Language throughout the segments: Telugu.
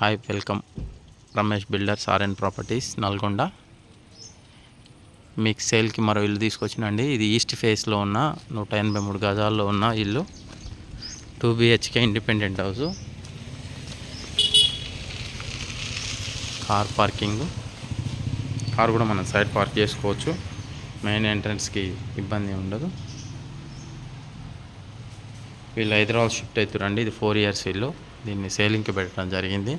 Hi, welcome. Ramesh builders RN properties Nalgonda. మీకు సేల్కి మరో ఇల్లు తీసుకొచ్చినండి. ఇది ఈస్ట్ ఫేస్లో ఉన్న 183 గజాల్లో ఉన్న ఇల్లు. 2 BHK independent house. Car parking. Car కూడా మనం సైడ్ పార్క్ చేసుకోవచ్చు. మెయిన్ ఎంట్రన్స్కి ఇబ్బంది ఉండదు. వీళ్ళు హైదరాబాద్ షిఫ్ట్ అవుతారండి. ఇది 4 years ఇల్లు. దీన్ని సేలింగ్కి పెట్టడం జరిగింది.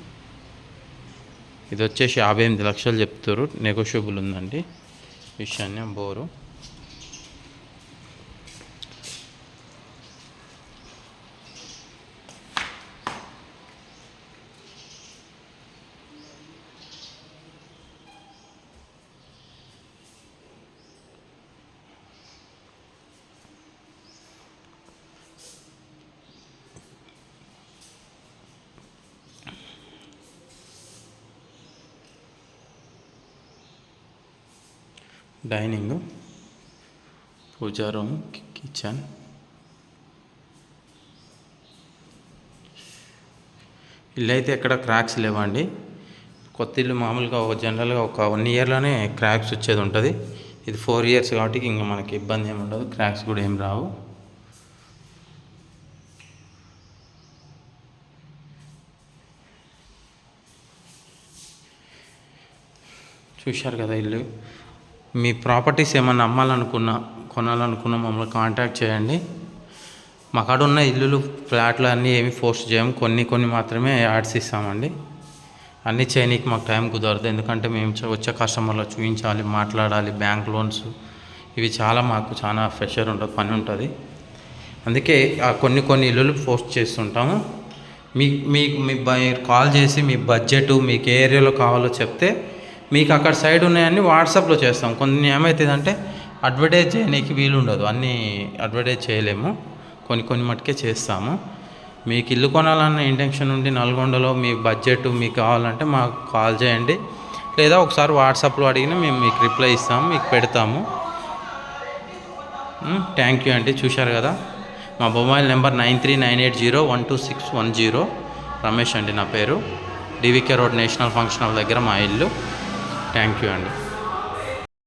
ఇది వచ్చేసి 58 లక్షలు చెప్తారు. నెగోషియబుల్ ఉందండి. ఈశాన్యం బోరు. డైనింగ్, పూజా రూమ్, కిచెన్. ఇల్లు అయితే ఎక్కడ క్రాక్స్ లేవండి. కొత్త ఇల్లు మామూలుగా జనరల్గా ఒక 1 yearలోనే క్రాక్స్ వచ్చేది ఉంటుంది. ఇది 4 years కాబట్టి ఇంకా మనకి ఇబ్బంది ఏమి ఉండదు. క్రాక్స్ కూడా ఏం రావు. చూశారు కదా ఇల్లు. మీ ప్రాపర్టీస్ ఏమన్నా అమ్మాలనుకున్నా, కొనాలనుకున్నా మమ్మల్ని కాంటాక్ట్ చేయండి. మా కాడ ఉన్న ఇల్లులు, ఫ్లాట్లు అన్నీ ఏమి ఫోర్స్ చేయము. కొన్ని మాత్రమే యాడ్స్ ఇస్తామండి. అన్నీ చేయనీకి మాకు టైం కుదరదు. ఎందుకంటే మేము వచ్చే కస్టమర్లో చూపించాలి, మాట్లాడాలి. బ్యాంక్ లోన్స్ ఇవి మాకు చాలా ప్రెషర్ ఉంటుంది, పని ఉంటుంది. అందుకే కొన్ని ఇల్లులు ఫోర్స్ చేస్తుంటాము. మీరు కాల్ చేసి మీ బడ్జెట్ మీకు ఏ ఏరియాలో కావాలో చెప్తే మీకు అక్కడ సైడ్ ఉన్నాయన్నీ వాట్సాప్లో చేస్తాం. కొన్ని ఏమవుతుందంటే అడ్వర్టైజ్ చేయడానికి వీలు ఉండదు. అన్నీ అడ్వర్టైజ్ చేయలేము. కొన్ని మటుకే చేస్తాము. మీకు ఇల్లు కొనాలన్న ఇంటెన్షన్ ఉండి నల్గొండలో మీ బడ్జెట్ మీకు కావాలంటే మాకు కాల్ చేయండి. లేదా ఒకసారి వాట్సాప్లో అడిగినా మేము మీకు రిప్లై ఇస్తాము, మీకు పెడతాము. థ్యాంక్ యూ అండి. చూశారు కదా. మా మొబైల్ నెంబర్ 9398012610. రమేష్ అండి నా పేరు. DVK road national function hall దగ్గర మా ఇల్లు. థ్యాంక్ యూ అండి.